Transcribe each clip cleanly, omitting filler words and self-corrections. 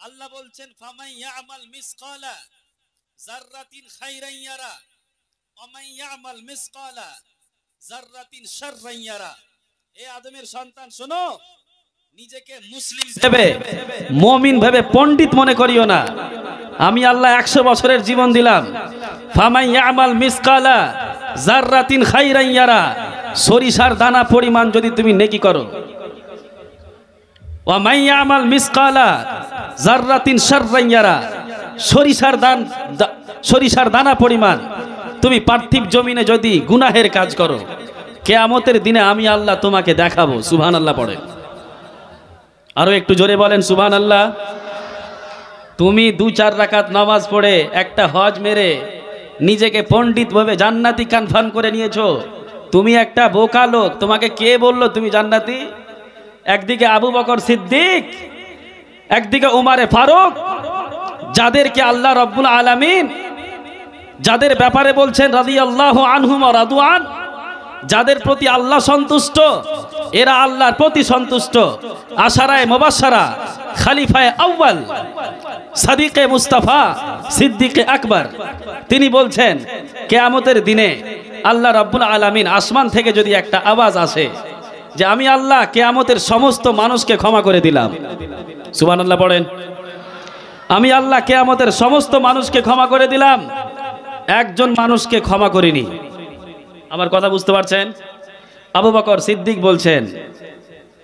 আল্লাহ বলছেন ফামান ইয়ামাল মিসকালা যাররাতিন খাইরান ইয়ারা ওয়া মান ইয়ামাল মিসকালা যাররাতিন শাররান ইয়ারা। এ আদমের সন্তান শোনো, নিজেকে মুসলিম ভেবে মুমিন ভেবে পণ্ডিত মনে করিও না। আমি আল্লাহ 100 বছরের জীবন দিলাম। ফামান ইয়ামাল মিসকালা যাররাতিন খাইরান ইয়ারা, সরিষার দানা পরিমাণ যদি তুমি নেকি করো, ওয়া মান ইয়ামাল মিসকালা যাররাতিন শাররান ইয়ারা, সরিষার দানা পরিমাণ তুমি পার্থিব জমিনে যদি গুনাহের কাজ করো, কিয়ামতের দিনে আমি আল্লাহ তোমাকে দেখাবো। সুবহানাল্লাহ পড়ে, আরো একটু জোরে বলেন সুবহানাল্লাহ। তুমি 2-4 রাকাত নামাজ পড়ে একটা হজ মেরে নিজেকে পণ্ডিত ভাবে জান্নাতি কনফার্ম করে নিয়েছো। তুমি একটা বোকা লোক, তোমাকে কে বললো তুমি জান্নাতি? একদিকে আবু বকর সিদ্দিক, একদিকে উমারে ফারুক, যাদেরকে আল্লাহ রাব্বুল আলামিন যাদের ব্যাপারে বলছেন রাদিয়াল্লাহু আনহুম ওয়া রাদওয়ান, যাদের প্রতি আল্লাহ সন্তুষ্ট, এরা আল্লাহর প্রতি সন্তুষ্ট। আশারায়ে মুবাশশারা, খলিফায়ে আউয়াল, সাদিকে মুস্তাফা, সিদ্দিকে আকবর, তিনি বলছেন কিয়ামতের দিনে আল্লাহ রাব্বুল আলামিন আসমান থেকে যদি একটা আওয়াজ আসে যে আমি আল্লাহ কিয়ামতের সমস্ত মানুষকে ক্ষমা করে দিলাম, সুবহানাল্লাহ পড়েন, আমি আল্লাহ কিয়ামতের সমস্ত মানুষকে ক্ষমা করে দিলাম, একজন মানুষকে ক্ষমা করিনি। আমার কথা বুঝতে পারছেন? আবু বকর সিদ্দিক বলছেন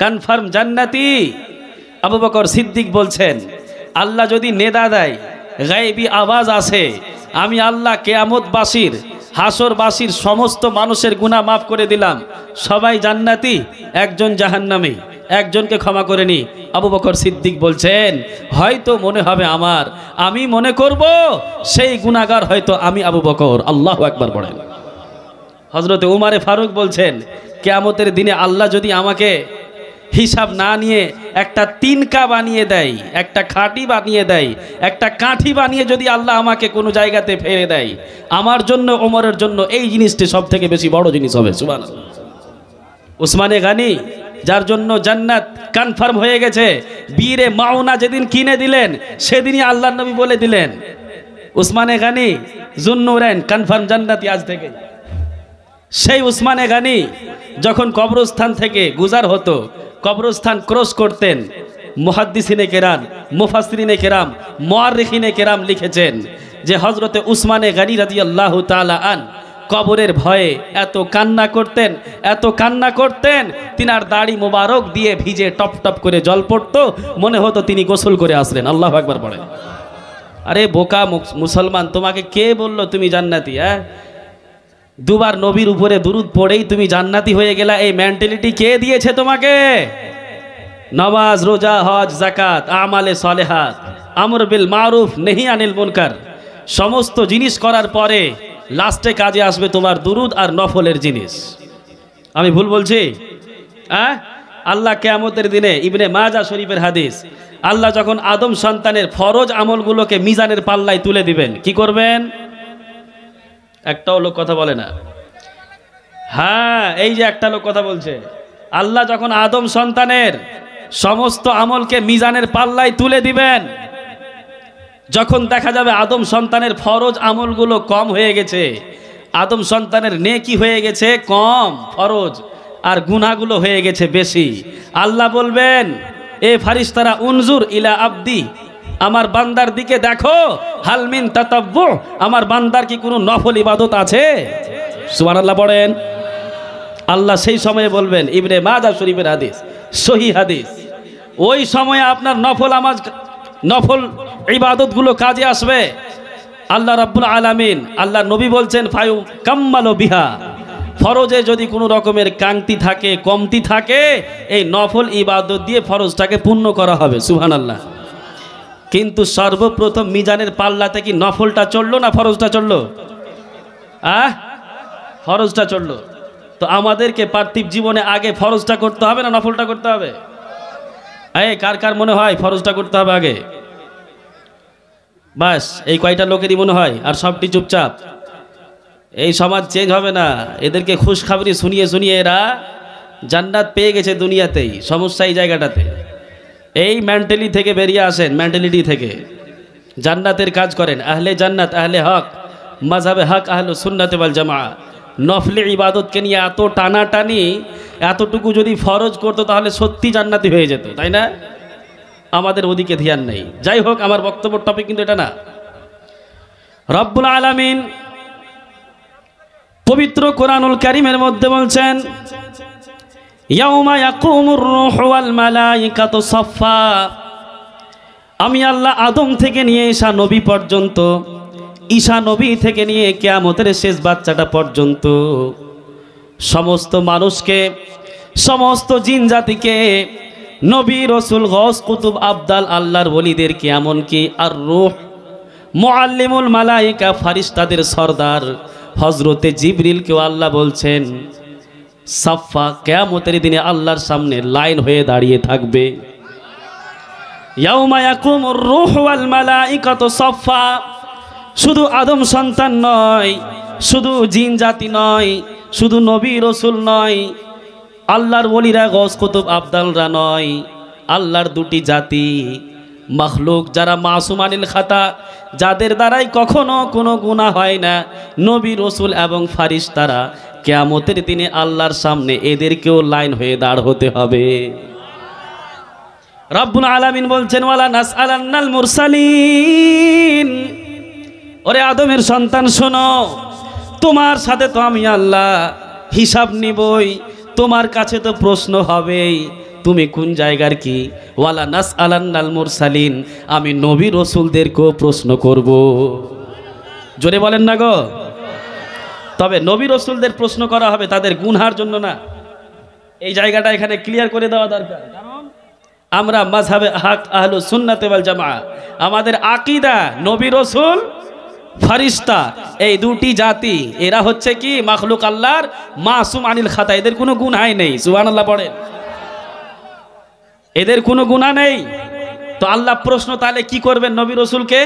কনফার্ম জান্নাতি। আবু বকর সিদ্দিক বলছেন আল্লাহ যদি নেদা দেয়, গায়বী আওয়াজ আসে, আমি আল্লাহ কিয়ামতবাসীর হাসরবাসীর সমস্ত মানুষের গুনাহ মাফ করে দিলাম, সবাই জান্নাতি, একজন জাহান্নামী, একজনকে ক্ষমা করেনি। আবু বকর সিদ্দিক বলছেন হয়তো মনে হবে আমার, আমি মনে করব সেই গুনাহগার হয়তো আমি আবু বকর। আল্লাহু আকবার পড়েন। হযরতে উমারে ফারুক বলছেন কিয়ামতের দিনে আল্লাহ যদি আমাকে হিসাব না নিয়ে একটা তিনকা বানিয়ে দেয়, একটা খাঁটি বানিয়ে দেয়, একটা কাঠি বানিয়ে যদি আল্লাহ আমাকে কোনো জায়গাতে ফেলে দেয়, আমার জন্য ওমরের জন্য এই জিনিসটি সব থেকে বেশি বড় জিনিস হবে। সুবহানাল্লাহ। উসমানে গানি, যার জন্য জান্নাত কনফার্ম হয়ে গেছে, বীরে মাওনা যেদিন কিনে দিলেন সেদিনই আল্লাহর নবী বলে দিলেন উসমানে গানি জুন্নুরাইন কনফার্ম জান্নাতি আজ থেকে। সেই উসমানে গানি যখন কবরস্থান থেকে গুজার হতো, কবরস্থান ক্রস করতেন, মুহাদ্দিসিনে কেরাম, মুফাসসিরিনে কেরাম, মুআররিখিনে কেরাম লিখেছেন যে হযরতে উসমানে গানি রাদিয়াল্লাহু তাআলা আন কবরের ভয়ে এত কান্না করতেন, এত কান্না করতেন, তিনার দাড়ি মোবারক দিয়ে ভিজে টপ টপ করে জল পড়তো, মনে হতো তিনি গোসল করে আসলেন। আল্লাহু আকবার পড়েন। আরে বোকা মুসলমান, তোমাকে কে বললো তুমি জান্নাতি? দুবার নবীর উপরে দুরুদ পড়েই তুমি জান্নাতি হয়ে গেলা, এই মেন্টালিটি কে দিয়েছে তোমাকে? নামাজ, রোজা, হজ, যাকাত, আমালে সালেহাত, আমর বিল মারুফ, নেহি আনিল মুনকার, সমস্ত জিনিস করার পরে লাস্টে কাজে আসবে তোমার দুরুদ আর নফলের জিনিস। আমি ভুল বলছি? আল্লাহ কিয়ামতের দিনে, ইবনে মাজাহ শরীফের হাদিস, আল্লাহ যখন আদম সন্তানের ফরজ আমলগুলোকে মিজানের পাল্লায় তুলে দিবেন, কি করবেন? একটাও লোক কথা বলে না। হ্যাঁ, এই যে একটা লোক কথা বলছে। আল্লাহ যখন আদম সন্তানের সমস্ত আমলকে মিজানের পাল্লায় তুলে দিবেন, যখন দেখা যাবে আদম সন্তানের ফরজ আমলগুলো কম হয়ে গেছে, আদম সন্তানের নেকি হয়ে গেছে কম ফরজ, আর গুনাহগুলো হয়ে গেছে বেশি, আল্লাহ বলবেন এ ফারিস্তারা উনজুর ইলা আবদি, আমার বান্দার দিকে দেখো, হালমিন তাতাব্বু, আমার বান্দার কি কোনো নফল ইবাদত আছে? সুবহানাল্লাহ পড়েন। আল্লাহ সেই সময়ে বলবেন, ইবনে মাজাহ শরীফের হাদিস, সহিহ হাদিস, ওই সময়ে আপনার নফল ইবাদতগুলো কাজে আসবে। আল্লাহ রাব্বুল আলামিন, আল্লাহ নবী বলছেন ফায়ু কাম্মালু বিহা, ফরজে যদি কোনো রকমের কাংতি থাকে, কমতি থাকে, এই নফল ইবাদত দিয়ে ফরজটাকে পূর্ণ করা হবে। সুবহানাল্লাহ। কিন্তু সর্বপ্রথম মিজানের পাল্লাতে কি নফলটা চললো না ফরজটা চললো? ফরজটা চললো। তো আমাদেরকে পার্থিব জীবনে আগে ফরজটা করতে হবে না নফলটা করতে হবে? কার কার মনে হয় ফরজটা করতে হবে আগে? বাস এই কয়টা লোকেরই মনে হয়, আর সবটি চুপচাপ। এই সমাজ চেঞ্জ হবে না। এদেরকে খুশখবরি শুনিয়ে শুনিয়ে এরা জান্নাত পেয়ে গেছে দুনিয়াতেই, সমস্যা এই জায়গাটাতে। এই মেন্টালি থেকে বেরিয়ে আসেন, মেন্টালিটি থেকে জান্নাতের কাজ করেন, আহলে জান্নাত, আহলে হক, মাযহাবে হক, আহলে সুন্নাত ওয়াল জামা। নফলে ইবাদতকে নিয়ে এত টানাটানি, এতটুকু যদি ফরজ করতো তাহলে সত্যি জান্নাতি হয়ে যেত, তাই না? আমাদের ওদিকে ধ্যান নেই। যাই হোক, আমার বক্তব্যের টপিক কিন্তু এটা না। রব্বুল আলামিন পবিত্র কোরআনুল কারীমের মধ্যে বলছেন, ইয়াউমা ইয়াকুমুর রূহু ওয়াল মালাইকাতু সাফফা। আমি আল্লাহ আদম থেকে নিয়ে ঈসা নবী পর্যন্ত, ঈসা নবী থেকে নিয়ে কিয়ামতের শেষ বাচ্চাটা পর্যন্ত সমস্ত মানুষকে, সমস্ত জিন জাতিকে, নবী রসুল গস কুতুব আবদাল আল্লাহর ওলিদেরকে, এমনকি আর রূহ মুআল্লিমুল মালাইকা ফারিস্তাদের সরদার হজরতে জিবরিলকেও আল্লাহ বলছেন সাফা, কিয়ামতের দিনে আল্লাহর সামনে লাইন হয়ে দাঁড়িয়ে থাকবে। ইয়াউমা ইয়াকুমুর রূহু ওয়াল মালাইকাতু সাফা। শুধু আদম সন্তান নয়, শুধু জিন জাতি নয়, শুধু নবী রসুল নয়, আল্লাহর ওলিরা গস কুতুব আবদালরা নয়, আল্লাহর দুটি জাতি মখলুক যারা মাসুম আনিল খাতা, যাদের দ্বারাই কখনো কোনো গুনাহ হয় না, নবী রসুল এবং ফারিস্তারা, কিয়ামতের দিনে আল্লাহর সামনে এদেরকেও লাইন হয়ে দাঁড় হতে হবে। রব্বুল আলামিন বলছেন, ওয়ালা নাসআলান্নাল মুরসালিন। ওরে আদমের সন্তান শোনো, তোমার সাথে তো আমি আল্লাহ হিসাব নিবই, তোমার কাছে তো প্রশ্ন হবেই, তুমি কোন জায়গার কি। ওয়ালা নাসআলান্নাল মুরসালিন, আমি নবী রসুলদেরকেও প্রশ্ন করব। জোরে বলেন না গো। তবে নবী রসুলদের প্রশ্ন করা হবে তাদের গুনহার জন্য না। এই জায়গাটা এখানে ক্লিয়ার করে দেওয়া দরকার, কারণ আমরা মাযহাবে হক আহলু সুন্নাত ওয়াল জামা, আমাদের আকীদা নবী রসুল ফারিস্তা এই দুটি জাতি, এরা হচ্ছে কি মাখলুক আল্লাহর মাসুম আনিল খাতা, এদের কোনো গুনাহ নেই। সুবহানাল্লাহ পড়েন। এদের কোনো গুনাহ নেই। তো আল্লাহ প্রশ্ন তাহলে কি করবেন নবী রসুলকে?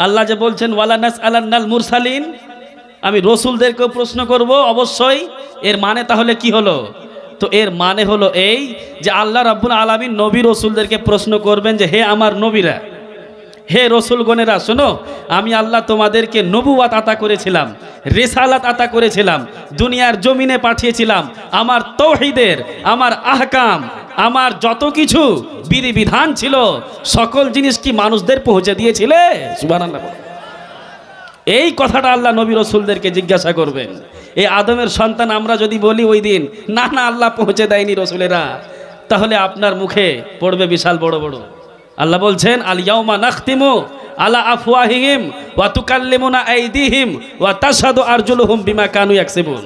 আল্লাহ যে বলছেন ওয়ালা নাসআলান্নাল মুরসালিন, আমি রসুলদেরকেও প্রশ্ন করব অবশ্যই। এর মানে তাহলে কি হলো? তো এর মানে হলো এই যে আল্লাহ রাব্বুল আলামিন নবী রসুলদেরকে প্রশ্ন করবেন যে হে আমার নবীরা, হে রসুলগণেরা, শোনো, আমি আল্লাহ তোমাদেরকে নবুয়াত আতা করেছিলাম, রিসালাত আতা করেছিলাম, দুনিয়ার জমিনে পাঠিয়েছিলাম, আমার তৌহিদের, আমার আহকাম, আমার যত কিছু বিধিবিধান ছিল সকল জিনিস কি মানুষদের পৌঁছে দিয়েছিলে? সুবহানাল্লাহ। এই কথাটা আল্লাহ নবী রসুলদেরকে জিজ্ঞাসা করবেন। এই আদমের সন্তান আমরা যদি বলি ওই দিন না না আল্লাহ পৌঁছে দেয়নি রসুলেরা, তাহলে আপনার মুখে পড়বে বিশাল বড় বড়। আল্লাহ বলছেন আল ইয়াউমা নাখতিমু আলা আফওয়াহিহিম ওয়া তুকাল্লিমুনা আইদিহিম ওয়া তাশহাদু আরজুলুহুম বিমা কানু ইয়াকসিবুন।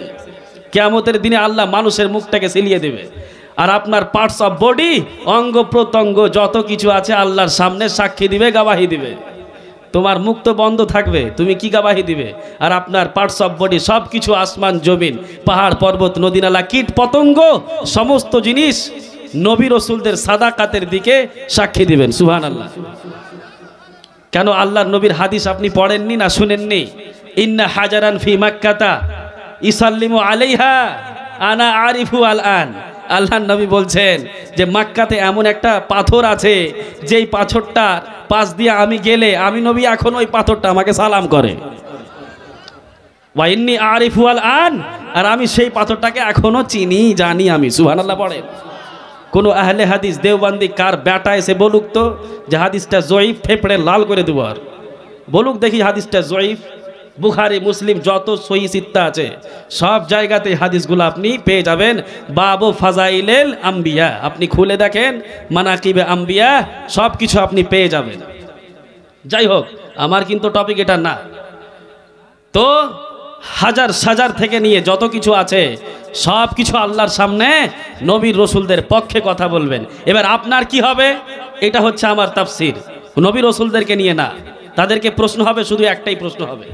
কিয়ামতের দিনে আল্লাহ মানুষের মুখটাকে সিলিয়ে দেবে, আর আপনার পার্টস অফ বডি, অঙ্গ প্রত্যঙ্গ যত কিছু আছে আল্লাহর সামনে সাক্ষী দিবে, গাওয়াহি দিবে। তোমার মুখ তো বন্ধ থাকবে, তুমি কি গাওয়াহি দিবে? আর আপনার পার্টস অফ বডি সব কিছু, আসমান জমিন, পাহাড় পর্বত, নদী নালা, কীট পতঙ্গ, সমস্ত জিনিস নবী রসুলদের সাদাকাতের দিকে সাক্ষী দিবেন। সুবহানাল্লাহ। কেন আল্লাহর নবীর হাদিস আপনি পড়েননি না শুনেননি? ইন্না হাজারান ফি মাক্কাতা ইসাল্লিমু আলাইহা আনা আরিফু আল আন। আল্লাহর নবী বলছেন যে মক্কাতে এমন একটা পাথর আছে, যেই পাথরটার পাশ দিয়ে আমি গেলে আমি নবী এখন ওই পাথরটা আমাকে সালাম করে। ওয়া ইন্নী আরিফু আল আন, আর আমি সেই পাথরটাকে এখনো চিনি, জানি আমি। সুবহানাল্লাহ পড়েন। কোনো আহলে হাদিস দেওবন্দি কার বেটা এসে বলুক তো যে হাদিসটা জয়ীফ, ফেফড়ে লাল করে দেবো। আর বলুক দেখি হাদিসটা জয়ীফ। বুখারী মুসলিম যত সহিহ সিত্তা আছে সব জায়গাতে হাদিসগুলো আপনি পেয়ে যাবেন। বাবু ফাজাইলেল আম্বিয়া আপনি খুলে দেখেন, মানাকিবে আম্বিয়া, সব কিছু আপনি পেয়ে যাবেন। যাই হোক, আমার কিন্তু টপিক এটা না। তো হাজার সাজার থেকে নিয়ে যত কিছু আছে সব কিছু আল্লাহর সামনে নবীর রসুলদের পক্ষে কথা বলবেন। এবার আপনার কি হবে? এটা হচ্ছে আমার তাফসীর। নবী রসুলদেরকে নিয়ে না, তাদেরকে প্রশ্ন হবে, শুধু একটাই প্রশ্ন হবে।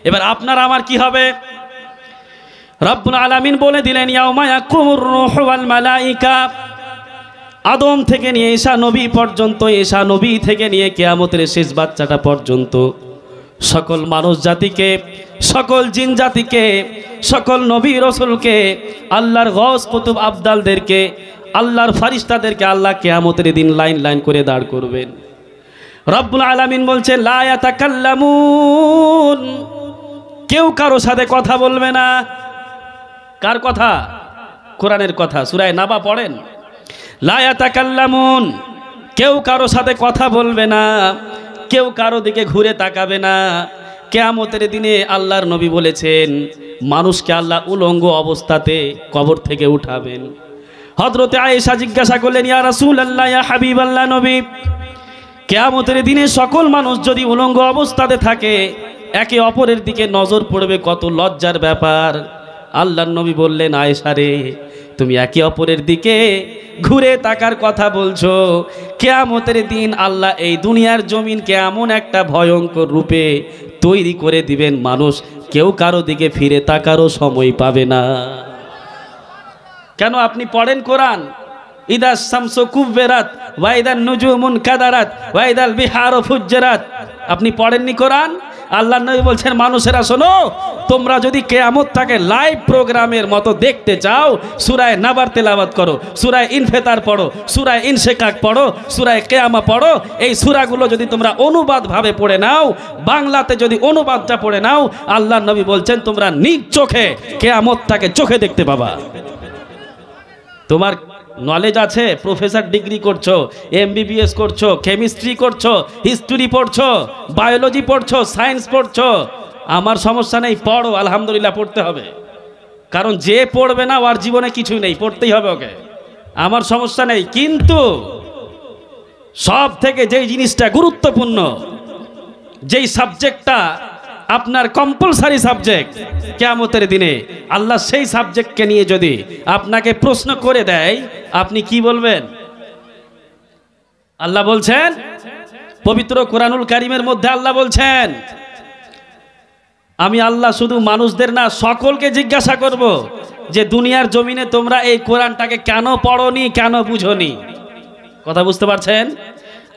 এবার আপনার আমার কি হবে? রব্বুল আলামিন বলে দিলেন ইয়াউমা ইয়াকুমুর রূহু ওয়াল মালাইকা। আদম থেকে নিয়ে ঈসা নবী পর্যন্ত, ঈসা নবী থেকে নিয়ে কিয়ামতের শেষ বাচ্চাটা পর্যন্ত সকল মানুষ জাতিকে, সকল জিন জাতিকে, সকল নবী রসুলকে, আল্লাহর গওস কুতুব আবদালদেরকে আল্লাহর ফারিস্তাদেরকে আল্লাহ কিয়ামতের দিন লাইন লাইন করে দাঁড় করবেন। রব্বুল আলামিন বলছে লা ইয়াতাকাল্লামুন, কেউ কারো সাথে কথা বলবে না। কার কথা? কোরআনের কথা। সূরা নাবা পড়েন, লা ইয়াতাকাল্লামুন, কেউ কারো সাথে কথা বলবে না, কেউ কারো দিকে ঘুরে তাকাবে না। কিয়ামতের দিনে আল্লাহর নবী বলেছেন মানুষকে আল্লাহ উলঙ্গ অবস্থাতে কবর থেকে উঠাবেন। হযরতে আয়েশা জিজ্ঞাসা করলেন, ইয়া রাসূলুল্লাহ, ইয়া হাবিবাল্লাহ নবী, কিয়ামতের দিনে সকল মানুষ যদি উলঙ্গ অবস্থাতে থাকে, একে অপরের দিকে নজর পড়বে, কত লজ্জার ব্যাপার। আল্লাহর নবী বললেন, আয়েশা রে, তুমি একে অপরের দিকে ঘুরে তাকার কথা বলছো। কিয়ামতের দিন আল্লাহ এই দুনিয়ার জমিনকে এমন একটা ভয়ঙ্কর রূপে তৈরি করে দিবেন, মানুষ কেউ কারো দিকে ফিরে তাকারও সময় পাবে না। কেন? আপনি পড়েন কোরআন, ইদা শামসু কুব্বিরাত ওয়া ইদান নুজুমুন কাদারাত ওয়া ইদাল বিহারু ফুজ্জিরাত। আপনি পড়েননি কোরআন? আল্লাহর নবী বলছেন মানুষেরা শোনো, তোমরা যদি কিয়ামতটাকে লাইভ প্রোগ্রামের মতো দেখতে চাও, সূরা নাবার তেলাওয়াত করো, সূরা ইনফিতার পড়ো, সূরা ইনশিকাক পড়ো, সূরা কিয়ামা পড়ো। এই সূরাগুলো যদি তোমরা অনুবাদ ভাবে পড়ে নাও, বাংলাতে যদি অনুবাদটা পড়ে নাও, আল্লাহর নবী বলছেন তোমরা নিজ চোখে কিয়ামতটাকে চোখে দেখতে পাবা। তোমার নলেজ আছে, প্রফেসর ডিগ্রি করছো, এমবিবিএস করছো, কেমিস্ট্রি করছো, হিস্ট্রি পড়ছো, বায়োলজি পড়ছো, সায়েন্স পড়ছো, আমার সমস্যা নেই, পড়ো, আলহামদুলিল্লাহ পড়তে হবে। কারণ যে পড়বে না ওর জীবনে কিছুই নেই, পড়তেই হবে ওকে, আমার সমস্যা নেই। কিন্তু সব থেকে যেই জিনিসটা গুরুত্বপূর্ণ, যেই সাবজেক্টটা আপনার কম্পালসারি সাবজেক্ট কিয়ামতের দিনে, আল্লাহ সেই সাবজেক্টকে নিয়ে যদি আপনাকে প্রশ্ন করে দেয়, আপনি কি বলবেন? আল্লাহ বলছেন পবিত্র কোরআনুল কারীমের মধ্যে, আল্লাহ বলছেন আমি আল্লাহ শুধু মানুষদের না সকলকে জিজ্ঞাসা করব যে দুনিয়ার জমিনে তোমরা এই কোরআনটাকে কেন পড়োনি, কেন বুঝোনি। কথা বুঝতে পারছেন?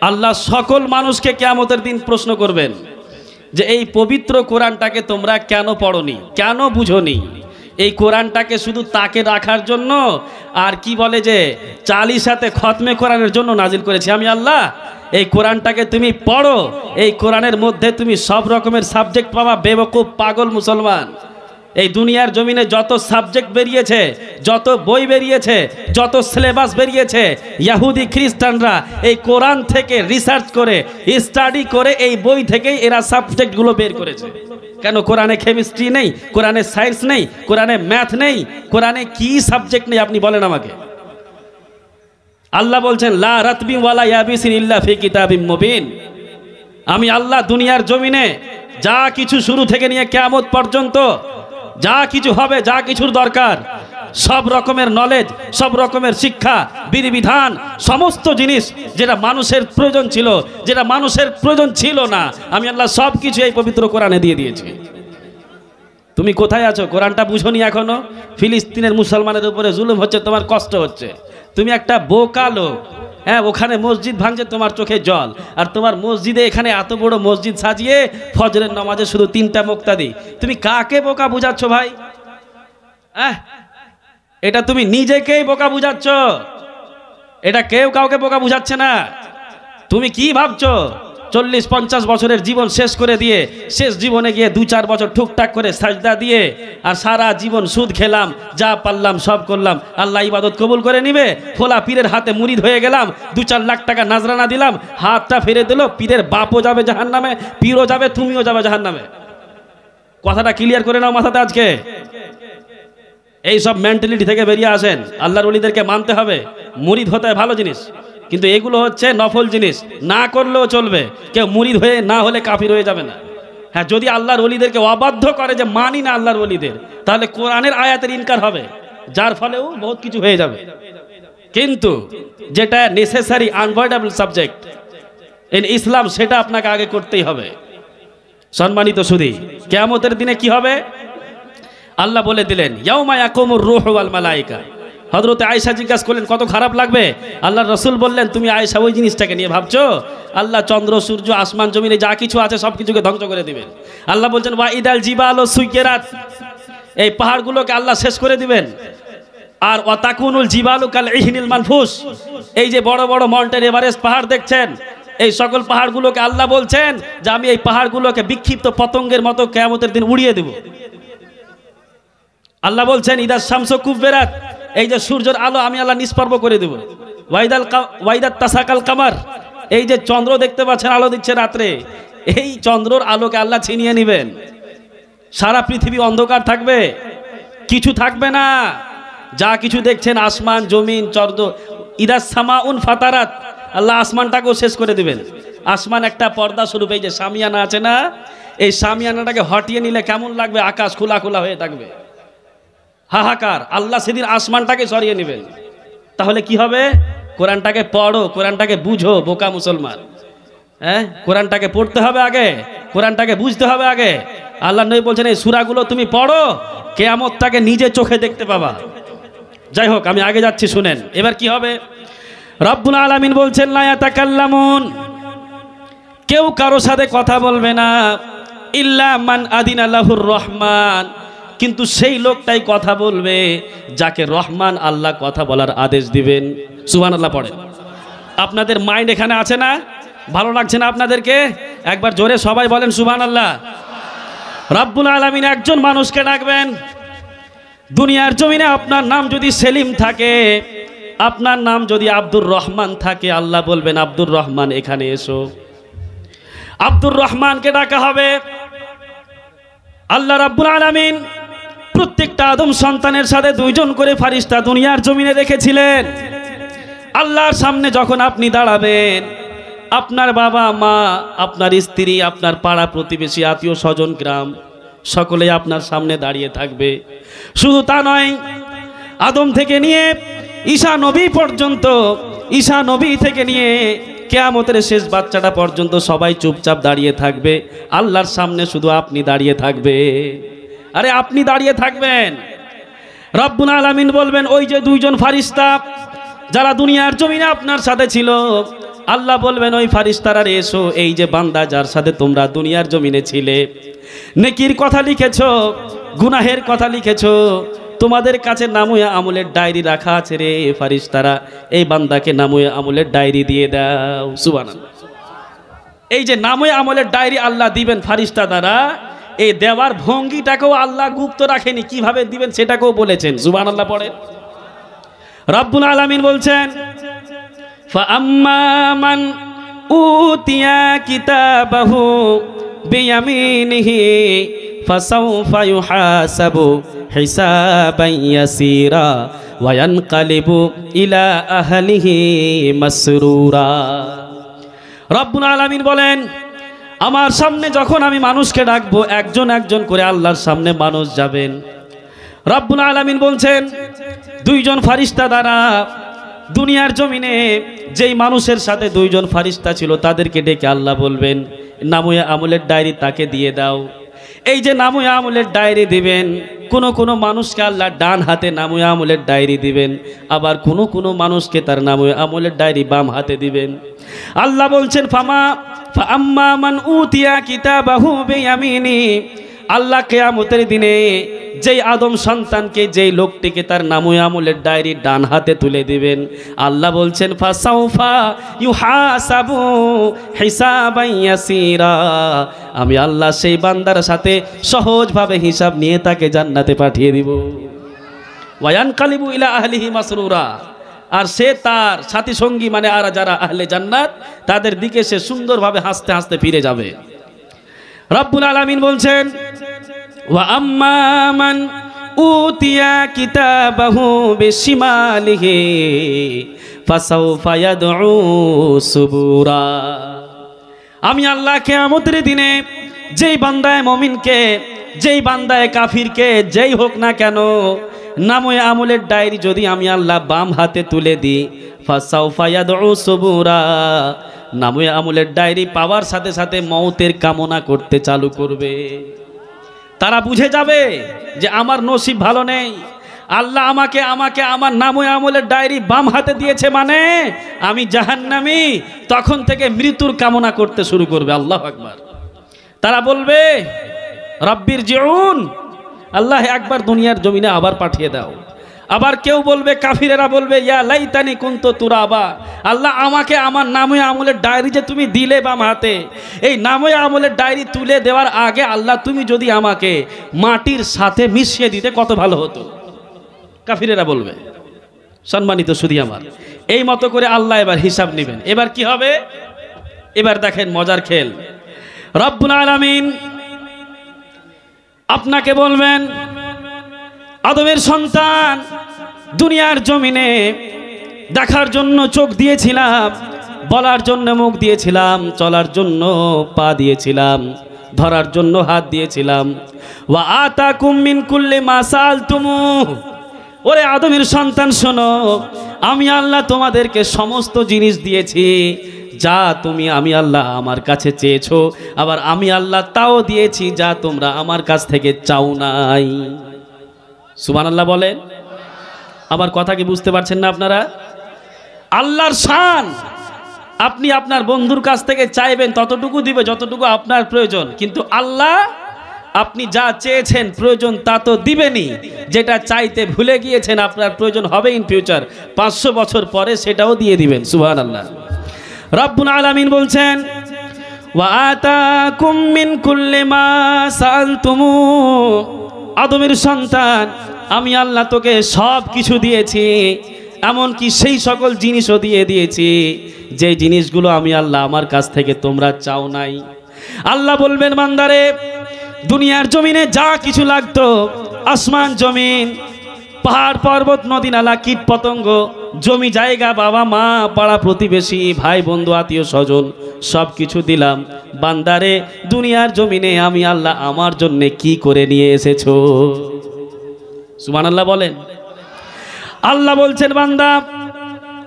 আল্লাহ সকল মানুষকে কিয়ামতের দিন প্রশ্ন করবেন যে এই পবিত্র কোরআনটাকে তোমরা কেন পড়োনি, কেন বুঝোনি। এই কোরআনটাকে শুধু তাকে রাখার জন্য, আর কি বলে যে চালিশাতে খতমে কোরআনের জন্য নাজিল করেছি আমি আল্লাহ। এই কোরআনটাকে তুমি পড়ো, এই কোরআনের মধ্যে তুমি সব রকমের সাবজেক্ট পাবা। বেবকুফ পাগল মুসলমান, এই দুনিয়ার জমিনে যত সাবজেক্ট বেরিয়েছে, যত বই বেরিয়েছে, যত সিলেবাস বেরিয়েছে, ইহুদি খ্রিস্টানরা এই কোরআন থেকে রিসার্চ করে, স্টাডি করে, এই বই থেকেই এরা সাবজেক্টগুলো বের করেছে। কেন? কোরআনে কেমিস্ট্রি নেই, কোরআনে সায়েন্স নেই, কোরআনে ম্যাথ নেই, কোরআনে কি সাবজেক্ট নেই আপনি বলেন আমাকে। আল্লাহ বলছেন লা রাতবি ওয়ালা ইয়াবিসিন ইল্লা ফি কিতাবিম মুবিন। আমি আল্লাহ দুনিয়ার জমিনে যা কিছু শুরু থেকে নিয়ে কিয়ামত পর্যন্ত যা কিছু হবে, যা কিছুর দরকার, সব রকমের নলেজ, সব রকমের শিক্ষা, বিধিবিধান, সমস্ত জিনিস যেটা মানুষের প্রয়োজন ছিল, যেটা মানুষের প্রয়োজন ছিল না, আমি আল্লাহ সব কিছু এই পবিত্র কোরআনে দিয়ে দিয়েছি। তুমি কোথায় আছো? কোরআনটা বুঝোনি এখনো? ফিলিস্তিনের মুসলমানের উপরে জুলুম হচ্ছে, তোমার কষ্ট হচ্ছে, তুমি একটা বোকা লোক। হ্যাঁ, ওখানে মসজিদ ভাঙছে তোমার চোখে জল, আর তোমার মসজিদে এখানে এত বড় মসজিদ সাজিয়ে ফজরের নামাজে শুধু 3টা মুক্তাদি। তুমি কাকে বোকা বুঝাচ্ছ ভাই? এটা তুমি নিজেকেই বোকা বুঝাচ্ছ, এটা কেউ কাউকে বোকা বুঝাচ্ছে না। তুমি কি ভাবছো 40-50 বছরের জীবন শেষ করে দিয়ে শেষ জীবনে গিয়ে 2-4 বছর টুকটাক করে সাজদা দিয়ে আর সারা জীবন সুদ খেলাম, যা পারলাম সব করলাম, আল্লাহ ইবাদত কবুল করে নিবে? ফোলা পীরের হাতে মুরিদ হয়ে গেলাম, 2-4 লাখ টাকা নাজরানা দিলাম, হাতটা ফিরে দিল, পীরের বাপও যাবে জাহান্নামে, পীরও যাবে, তুমিও যাবে জাহান্নামে। কথাটা ক্লিয়ার করে নাও মাথাতে আজকে। এই সব মেন্টালিটি থেকে বেরিয়ে আসেন। আল্লাহর ওলিদেরকে মানতে হবে, মুরিদ হতে ভালো জিনিস, কিন্তু এগুলো হচ্ছে নফল জিনিস, না করলেও চলবে। কেউ মুরিদ হয়ে না হলে কাফির হয়ে যাবে না। হ্যাঁ, যদি আল্লাহর ওলিদেরকে অবাধ্য করে যে মানি না আল্লাহর ওলিদের, তাহলে কোরআনের আয়াতের ইনকার হবে, যার ফলেও বহুত কিছু হয়ে যাবে। কিন্তু যেটা নেসেসারি আনভয়েডেবল সাবজেক্ট ইন ইসলাম, সেটা আপনাকে আগে করতেই হবে। সম্মানিত সুধী, কিয়ামতের দিনে কি হবে আল্লাহ বলে দিলেন, ইয়াউমা ইয়াকুমুর রূহু ওয়াল মালায়েকা। হযরতে আয়েশা জিজ্ঞাসা করলেন কত খারাপ লাগবে? আল্লাহর রাসূল বললেন, তুমি আয়েশা ওই জিনিসটাকে নিয়ে ভাবছো? আল্লাহ চন্দ্র সূর্য আসমান জমিনে যা কিছু আছে সব কিছুকে ধ্বংস করে দিবেন। আল্লাহ বলছেন ওয়া ইদাল জিবালু সুইকিরাত, এই পাহাড়গুলোকে আল্লাহ শেষ করে দিবেন। আর ওয়াতাকুনুল জিবালু কাল ইহনিল মানফুস, এই যে বড় বড় মাউন্টেন এভারেস্ট পাহাড় দেখছেন, এই সকল পাহাড়গুলোকে আল্লাহ বলছেন যে আমি এই পাহাড়গুলোকে বিক্ষিপ্ত পতঙ্গের মতো কিয়ামতের দিন উড়িয়ে দেব। আল্লাহ বলছেন ইদা শামসু কুব্বিরাত, এই যে সূর্যের আলো আমি আল্লাহ নিষ্পর্ব করে দেব। ওয়াইদাত তাসাকাল কামার, এই যে চন্দ্র দেখতে পাচ্ছেন আলো দিচ্ছে রাত্রে, এই চন্দ্রর আলোকে আল্লাহ ছিনিয়ে নেবেন। সারা পৃথিবী অন্ধকার থাকবে, কিছু থাকবে না। যা কিছু দেখছেন আসমান জমিন চন্দ্র, ইদা সামাউন ফাতারাত, আল্লাহ আসমানটাকেও শেষ করে দিবেন। আসমান একটা পর্দা স্বরূপ, এই যে শামিয়ানা আছে না, এই শামিয়ানাটাকে হটিয়ে নিলে কেমন লাগবে, আকাশ খোলা খোলা হয়ে থাকবে, হাহাকার। আল্লাহ সেদিন আসমানটাকে সরিয়ে নেবেন। তাহলে কি হবে? কোরআনটাকে পড়ো, কোরআনটাকে বুঝো বোকা মুসলমান। হ্যাঁ, কোরআনটাকে পড়তে হবে আগে, কোরআনটাকে বুঝতে হবে আগে। আল্লাহ নবী বলছেন এই সূরাগুলো তুমি পড়ো, কিয়ামতটাকে নিজে চোখে দেখতে পাবা। যাই হোক, আমি আগে যাচ্ছি, শুনেন এবার কি হবে। রব্বুল আলামিন বলছেন লা ইয়াতাকাল্লামুন, কেউ কারো সাথে কথা বলবে না, ইল্লা মান আদিনা লাহুর রহমান, কিন্তু সেই লোকটাই কথা বলবে যাকে রহমান আল্লাহ কথা বলার আদেশ দিবেন। সুবহানাল্লাহ পড়েন। আপনাদের মাইন্ড এখানে আছে না? ভালো লাগছে না আপনাদেরকে? একবার জোরে সবাই বলেন সুবহানাল্লাহ। রব্বুল আলামিন একজন মানুষকে ডাকবেন, দুনিয়ার জমিনে আপনার নাম যদি সেলিম থাকে, আপনার নাম যদি আব্দুর রহমান থাকে, আল্লাহ বলবেন আব্দুর রহমান এখানে এসো। আব্দুর রহমানকে ডাকা হবে। আল্লাহ রাব্বুল আলামিন প্রত্যেকটা আদম সন্তানের সাথে দুইজন করে ফারিস্তা দুনিয়ার জমিনে রেখেছিলেন। আল্লাহর সামনে যখন আপনি দাঁড়াবেন, আপনার বাবা মা, আপনার স্ত্রী, আপনার পাড়া প্রতিবেশী, আত্মীয় স্বজন, গ্রাম, সকলে আপনার সামনে দাঁড়িয়ে থাকবে। শুধু তা নয়, আদম থেকে নিয়ে ঈসা নবী পর্যন্ত, ঈসা নবী থেকে নিয়ে কিয়ামতের শেষ বাচ্চাটা পর্যন্ত সবাই চুপচাপ দাঁড়িয়ে থাকবে। আল্লাহর সামনে শুধু আপনি দাঁড়িয়ে থাকবে। আরে আপনি দাঁড়িয়ে থাকবেন, রব্বুল আলামিন বলবেন ওই যে দুইজন ফারিস্তা যারা দুনিয়ার জমিনে আপনার সাথে ছিল, আল্লাহ বলবেন ওই ফারিস্তারা এসো, এই যে বান্দা যার সাথে তোমরা দুনিয়ার জমিনে ছিলে, নেকির কথা লিখেছো, গুনাহের কথা লিখেছো, তোমাদের কাছে নামুয়া আমলের ডায়েরি রাখা আছে রে ফারিস্তারা, এই বান্দাকে নামুয়া আমলের ডায়েরি দিয়ে দাও। সুবহানাল্লাহ। এই যে নামুয়া আমলের ডায়েরি আল্লাহ দিবেন ফারিস্তা দ্বারা, এই দেওয়ার ভঙ্গিটাকেও আল্লাহ গুপ্ত রাখেনি, কিভাবে দিবেন সেটাকেও বলেছেন। সুবহানাল্লাহ পড়ে। রব্বুল আলামিন বলছেন ফাআম্মা মান উতিয়া কিতাবাহু বিয়ামিনিহি ফাসাউফা ইউহাসাবু হিসাবান ইয়াসীরা ওয়া ইয়ানকালিবু ইলা আহলিহি মাসরুরা। রব্বুল আলামিন বলেন আমার সামনে যখন আমি মানুষকে ডাকবো, একজন একজন করে আল্লাহর সামনে মানুষ যাবেন। রব্বুল আলামিন বলছেন দুইজন ফারিস্তা দ্বারা দুনিয়ার জমিনে যেই মানুষের সাথে দুইজন ফারিস্তা ছিল তাদেরকে ডেকে আল্লাহ বলবেন নামুয়া আমলের ডায়েরি তাকে দিয়ে দাও। এই যে নামুয়া আমলের ডায়েরি দিবেন, কোনো মানুষকে আল্লাহ ডান হাতে নামুয়া আমলের ডায়েরি দিবেন, আবার কোনো মানুষকে তার নামুয়া আমলের ডায়েরি বাম হাতে দিবেন। আল্লাহ বলছেন ফাআম্মা মান উতিয়া কিতাবাহু বিয়ামিনি, আল্লাহ কিয়ামতের দিনে যেই আদম সন্তানকে, যেই লোকটিকে তার নামুয়া আমলের ডায়েরি ডান হাতে তুলে দিবেন, আল্লাহ বলছেন ফাসাউফা ইউহাসাবু হিসাবান ইয়াসীরা, আমি আল্লাহ সেই বান্দার সাথে সহজভাবে হিসাব নিয়ে তাকে জান্নাতে পাঠিয়ে দিব। ওয়া ইয়ানকালিবু ইলা আহলিহি মাসরুরা, আর সে তার সাথী সঙ্গী মানে আর যারা আহলে জান্নাত তাদের দিকে সে সুন্দরভাবে হাসতে হাসতে ফিরে যাবে। রব্বুল আলামিন বলছেন ওয়া আম্মা মান উতিয়া কিতাবাহু বিশিমালিহি ফাসাউফা ইয়াদউ সুবুরা, আমি আল্লাহ কিয়ামতের দিনে যেই বান্দায় মুমিনকে, যেই বান্দায় কাফিরকে, যেই হোক না কেন, নামে আমলের ডায়েরি যদি আমি আল্লাহ বাম হাতে তুলে দিই, ফাসাউফা ইয়াদউ সুবুরা, নামে আমলের ডায়েরি পাওয়ার সাথে সাথে মওতের কামনা করতে চালু করবে। তারা বুঝে যাবে যে আমার নসিব ভালো নেই, আল্লাহ আমাকে আমার নামে আমলের ডায়েরি বাম হাতে দিয়েছে, মানে আমি জাহান্নামী। তখন থেকে মৃত্যুর কামনা করতে শুরু করবে। আল্লাহু আকবার। তারা বলবে রব্বির জিউন, আল্লাহ একবার দুনিয়ার জমিনে আবার পাঠিয়ে দাও, আবার কেউ বলবে, কাফিরেরা বলবে, ইয়া লাইতানি কুনতু তুরাবা, আল্লাহ আমাকে আমার নামে আমলের ডায়েরি যে তুমি দিলে বাম হাতে, এই নামে আমলের ডায়েরি তুলে দেওয়ার আগে আল্লাহ তুমি যদি আমাকে মাটির সাথে মিশিয়ে দিতে কত ভালো হতো। কাফিরেরা বলবে। সম্মানিত সুধী আমার, এই মতো করে আল্লাহ এবার হিসাব নেবেন। এবার কি হবে? এবার দেখেন মজার খেল। রব্বুল আলামিন আপনাকে বলবেন, আদমের সন্তান, দুনিয়ার জমিনে দেখার জন্য চোখ দিয়েছিলাম, বলার জন্য মুখ দিয়েছিলাম, চলার জন্য পা দিয়েছিলাম, ধরার জন্য হাত দিয়েছিলাম। ওয়া আতাকুম মিন কুল্লি মা সাআলতুমুহু, ওরে আদমের সন্তান শোনো, আমি আল্লাহ তোমাদেরকে সমস্ত জিনিস দিয়েছি যা তুমি আমি আল্লাহ আমার কাছে চেয়েছো, আবার আমি আল্লাহ তাও দিয়েছি যা তোমরা আমার কাছ থেকে চাও নাই। সুবহানাল্লাহ বলেন। আমার কথা কি বুঝতে পারছেন না আপনারা? আল্লাহর শান, আপনি আপনার বন্ধুর কাছ থেকে চাইবেন ততটুকু দিবে যতটুকু আপনার প্রয়োজন, কিন্তু আল্লাহ আপনি যা চেয়েছেন প্রয়োজন তা তো দিবেনই, যেটা চাইতে ভুলে গিয়েছেন আপনার প্রয়োজন হবে ইন ফিউচার 500 বছর পরে, সেটাও দিয়ে দিবেন। সুবহানাল্লাহ। রব্বুল আলামিন বলছেন, ওয়া আতাকুম মিন কুল্লি মা সাআলতুমু, আদমের সন্তান আমি আল্লাহ তোকে সব কিছু দিয়েছি, এমনকি সেই সকল জিনিসও দিয়ে দিয়েছি যে জিনিসগুলো আমি আল্লাহ আমার কাছ থেকে তোমরা চাও নাই। আল্লাহ বলবেন, বান্দারে দুনিয়ার জমিনে যা কিছু লাগতো, আসমান জমিন, পাহাড় পর্বত নদী নালা কীট পতঙ্গ, জমি জায়গা, বাবা মা পাড়া প্রতিবেশী ভাই বন্ধু আত্মীয় স্বজন সব কিছু দিলাম। বান্দারে দুনিয়ার জমিনে আমি আল্লাহ আমার জন্য কি করে নিয়ে এসেছো? সুবহানাল্লাহ বলেন। আল্লাহ বলছেন, বান্দা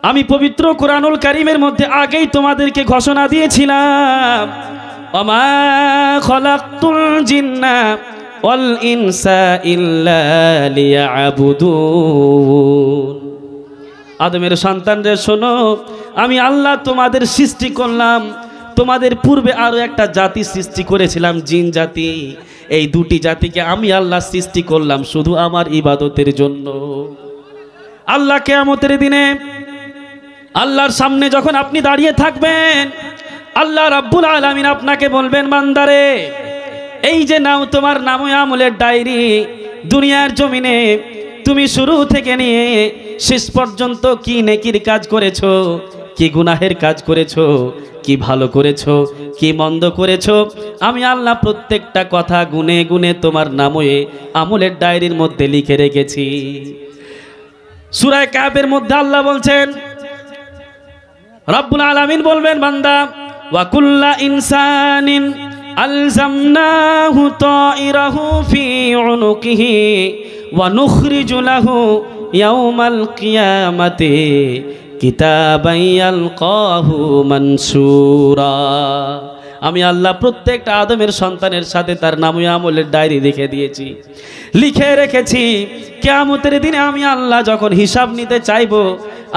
আমি পবিত্র কোরআনুল কারীমের মধ্যে আগেই তোমাদেরকে ঘোষণা দিয়েছিলাম, ওমা খলাকতুল জিন্না ওয়াল ইনসা ইল্লা লিয়াবুদুন। আদমের সন্তানরা শোনো, আমি আল্লাহ তোমাদের সৃষ্টি করলাম, তোমাদের পূর্বে আরো একটা জাতি সৃষ্টি করেছিলাম, জিন জাতি। এই দুটি জাতিকে আমি আল্লাহ সৃষ্টি করলাম শুধু আমার ইবাদতের জন্য। আল্লাহ কিয়ামতের দিনে আল্লাহর সামনে যখন আপনি দাঁড়িয়ে থাকবেন, আল্লাহ রাব্বুল আলামিন আপনাকে বলবেন, বান্দারে এই যে নাও তোমার নামে আমলের ডায়েরি, দুনিয়ার জমিনে তুমি শুরু থেকে নিয়ে শেষ পর্যন্ত কি নেকির কাজ করেছো, কি গুনাহের কাজ করেছো, কি ভালো করেছো, কি মন্দ করেছো, আমি আল্লাহ প্রত্যেকটা কথা গুনে গুনে তোমার নামে আমলের ডায়েরির মধ্যে লিখে রেখেছি। সূরা কাহফের মধ্যে আল্লাহ বলছেন, রব্বুল আলামিন বলবেন, বান্দা ওয়া কুল্লা ইনসানিন আলজামনাহু তাইরাহু ফি উনুকিহি ওয়া নুখরিজু লাহু ইয়াওমাল কিয়ামাতি কিতাবান ইয়ালকাহু মানসুরা। আমি আল্লাহ প্রত্যেকটা আদমের সন্তানের সাথে তার নামে আমলের ডায়েরি লিখে দিয়েছি, লিখে রেখেছি। কিয়ামতের দিনে আমি আল্লাহ যখন হিসাব নিতে চাইব,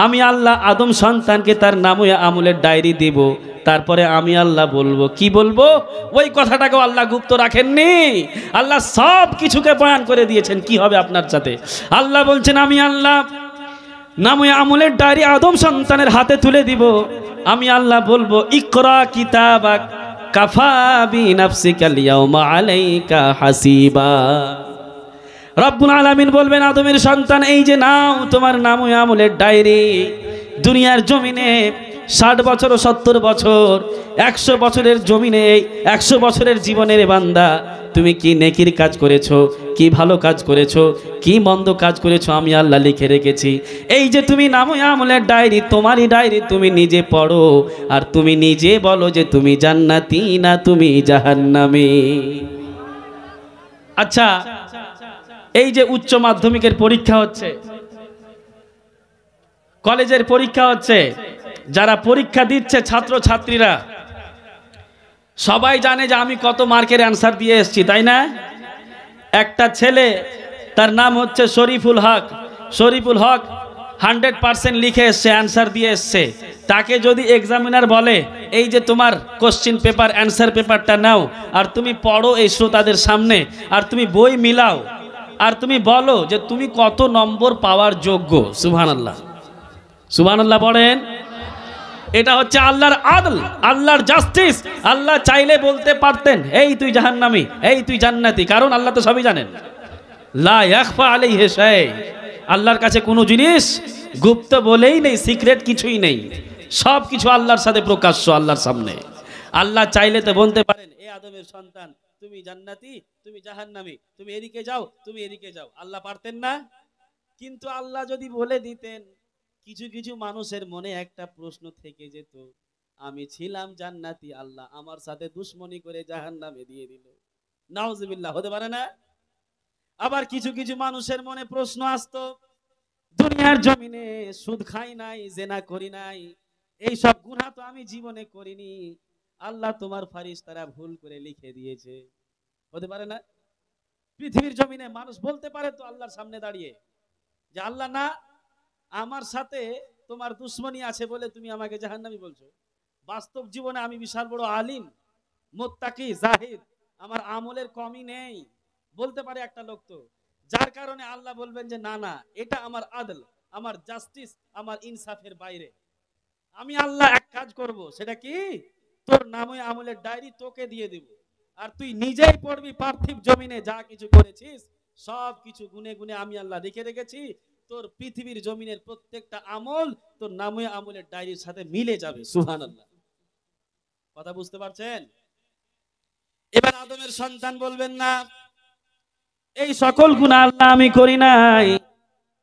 আমি আল্লাহ আদম সন্তানকে তার নামে আমলের ডায়েরি দিব। তারপরে আমি আল্লাহ বলবো, কি বলবো? ওই কথাটাকেও আল্লাহ গুপ্ত রাখেননি, আল্লাহ সব কিছুকে বয়ান করে দিয়েছেন কি হবে আপনার সাথে। আল্লাহ বলছেন, আমি আল্লাহ নামে আমলের ডায়েরি আদম সন্তানের হাতে তুলে দিব। আমি আল্লাহ বলবো, ইকরা কিতাবাক কাফা বিনাফসিকাল ইয়াওমা আলাইকা হাসিবা। রব্বুল আলামিন বলবেন, আদমের সন্তান এই যে নাও তোমার নামে আমলের ডায়েরি, দুনিয়ার জমিনে 60 বছর ও 70 বছর 100 বছরের জমিনে 100 বছরের জীবনের বান্দা তুমি কি নেকির কাজ করেছো, কি ভালো কাজ করেছো, কি মন্দ কাজ করেছো, আমি আল্লাহ লিখে রেখেছি। এই যে তুমি নামে আমলের ডায়েরি, তোমারই ডায়েরি তুমি নিজে পড়ো আর তুমি নিজে বলো যে তুমি জান্নাতি না তুমি জাহান্নামী। আচ্ছা, এই যে উচ্চ মাধ্যমিকের পরীক্ষা হচ্ছে, কলেজের পরীক্ষা হচ্ছে, যারা পরীক্ষা দিচ্ছে ছাত্র ছাত্রীরা সবাই জানে যে আমি কত মার্কের অ্যান্সার দিয়ে এসেছি, তাই না? একটা ছেলে, তার নাম হচ্ছে শরীফুল হক, শরীফুল হক 100% লিখে এসছে, অ্যান্সার দিয়ে এসছে। তাকে যদি এক্সামিনার বলে, এই যে তোমার কোশ্চিন পেপার অ্যান্সার পেপারটা নাও আর তুমি পড়ো এই শ্রোতাদের সামনে, আর তুমি বই মিলাও, আর তুমি বলো যে তুমি কত নম্বর পাওয়ার যোগ্য। সুবহানাল্লাহ, সুবহানাল্লাহ পড়েন। এটা হচ্ছে আল্লাহর আদল, আল্লাহর জাস্টিস। আল্লাহ চাইলে বলতে পারতেন এই তুই জাহান্নামী, এই তুই জান্নাতি, কারণ আল্লাহ তো সবই জানেন। লা ইয়াখফা আলাইহি শাই, আল্লাহর কাছে কোনো জিনিস গুপ্ত বলেই নেই, সিক্রেট কিছুই নেই, সব কিছু আল্লাহর সাথে প্রকাশ্য, আল্লাহর সামনে। আল্লাহ চাইলে তো বলতে পারেন এ আদমের সন্তান তুমি জান্নাতি, তুমি জাহান্নামী, তুমি এদিকে যাও, তুমি এদিকে যাও। আল্লাহ পারতেন না? কিন্তু আল্লাহ যদি বলে দিতেন, কিছু কিছু মানুষের মনে একটা প্রশ্ন থেকে যেত, আমি ছিলাম জান্নাতি, আল্লাহ আমার সাথে দুশ্মনী করে জাহান্নামে দিয়ে দিল। নাউজুবিল্লাহ, হতে পারে না? আবার কিছু কিছু মানুষের মনে প্রশ্ন আসতো, দুনিয়ার জমিনে সুদ খাই নাই, জেনা করি নাই, এই সব গুনাহ তো আমি জীবনে করিনি, আল্লাহ তোমার ফারিস্তারা ভুল করে লিখে দিয়েছে। হতে পারে না? পৃথিবীর জমিনে মানুষ বলতে পারে তো আল্লাহর সামনে দাঁড়িয়ে যে আল্লাহ না, আমার সাথে তোমার দুশ্মনী আছে বলে তুমি আমাকে জাহান্নামী বলছো। বাস্তব জীবনে আমি বিশাল বড় আলিম, মুত্তাকি, জাহিদ, আমার আমলের কমই নেই, বলতে পারে একটা লোক। তো যার কারণে আল্লাহ বলবেন যে না না, এটা আমার আদল, আমার জাস্টিস, আমার ইনসাফের বাইরে। আমি আল্লাহ এক কাজ করব, সেটা কি, তোর নামে আমলের ডায়েরি তোকে দিয়ে দিব, আর তুই নিজেই পড়বি পার্থিব জমিনে যা কিছু করেছিস সব কিছু গুনে গুনে আমি আল্লাহ লিখে রেখেছি। তোর পৃথিবীর জমিনের প্রত্যেকটা আমল তোর নামে আমলের ডায়েরির সাথে মিলে যাবে। সুবহানাল্লাহ, কথা বুঝতে পারছেন? এবার আদমের সন্তান বলবেন না, এই সকল গুনাহ আল্লাহ আমি করি নাই,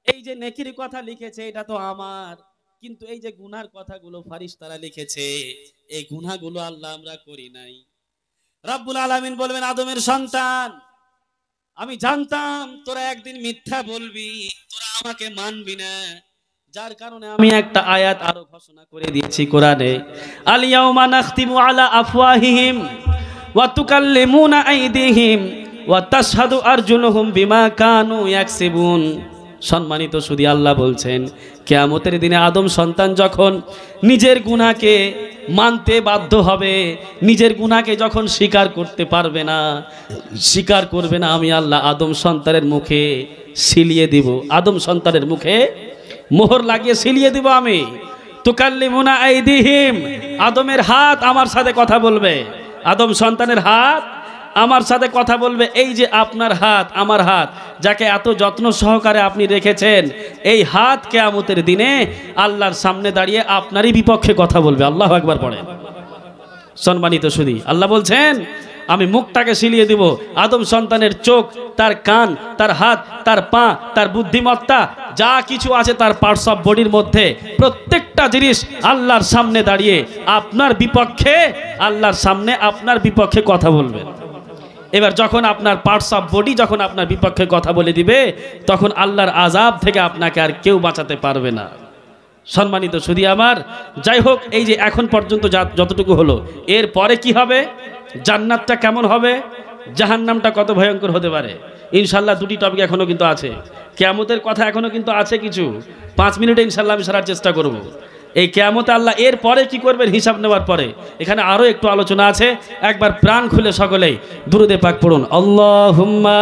এই যে নেকির কথা লিখেছে এটা তো আমার, কিন্তু এই যে গুনার কথাগুলো ফারিস্তারা লিখেছে, এই গুনাহগুলো আল্লাহ আমরা করি নাই। রব্বুল আলামিন বলবেন, আদমের সন্তান, আমি জানতাম তোরা একদিন মিথ্যা বলবি, তোরা আমাকে মানবি না, যার কারণে আমি একটা আয়াত আরো ঘোষণা করে দিয়েছি কোরআনে, আল ইয়াউমা নাখতিমু আলা আফওয়াহিহিম ওয়া তুকাল্লিমুনা আইদিহিম ওয়া তাশহাদু আরজুলুহুম বিমা কানু ইয়াকসিবুন। সম্মানিত সুধী, আল্লাহ বলছেন কিয়ামতের দিনে আদম সন্তান যখন নিজের গুনাহকে মানতে বাধ্য হবে, নিজের গুনাহকে যখন স্বীকার করতে পারবে না, স্বীকার করবে না, আমি আল্লাহ আদম সন্তানের মুখে সিলিয়ে দিব, আদম সন্তানের মুখে মোহর লাগিয়ে সিলিয়ে দিব আমি। তুকাল্লিমুনা আইদিহিম, আদমের হাত আমার সাথে কথা বলবে, আদম সন্তানের হাত আমার সাথে কথা বলবে। এই যে আপনার হাত, আমার হাত, যাকে এত যত্ন সহকারে আপনি রেখেছেন, এই হাত কিয়ামতের দিনে আল্লাহর সামনে দাঁড়িয়ে আপনারই বিপক্ষে কথা বলবে। আল্লাহু আকবার পড়েন। সম্মানিত সুধী, আল্লাহ বলছেন আমি মুখটাকে সিলিয়ে দিব, আদম সন্তানের চোখ, তার কান, তার হাত, তার পা, তার বুদ্ধিমত্তা, যা কিছু আছে তার পার্টস অফ বডির মধ্যে প্রত্যেকটা জিনিস আল্লাহর সামনে দাঁড়িয়ে আপনার বিপক্ষে, আল্লাহর সামনে আপনার বিপক্ষে কথা বলবে। এবার যখন আপনার পার্টস অফ বডি যখন আপনার বিপক্ষে কথা বলে দিবে, তখন আল্লাহর আযাব থেকে আপনাকে আর কেউ বাঁচাতে পারবে না। সম্মানিত সুধী আমার, যাই হোক, এই যে এখন পর্যন্ত যতটুকু হলো, এর পরে কি হবে, জান্নাতটা কেমন হবে, জাহান্নামটা কত ভয়ঙ্কর হতে পারে, ইনশাল্লাহ দুটি টপিক এখনো কিন্তু আছে, কিয়ামতের কথা এখনো কিন্তু আছে কিছু, 5 মিনিটে ইনশাল্লাহ আমি সারার চেষ্টা করব। এই কিয়ামতে আল্লাহ এর পরে কি করবেন হিসাব নেওয়ার পরে, এখানে আরো একটু আলোচনা আছে। একবার প্রাণ খুলে সকলেই দুরূদে পাক পড়ুন, আল্লাহুম্মা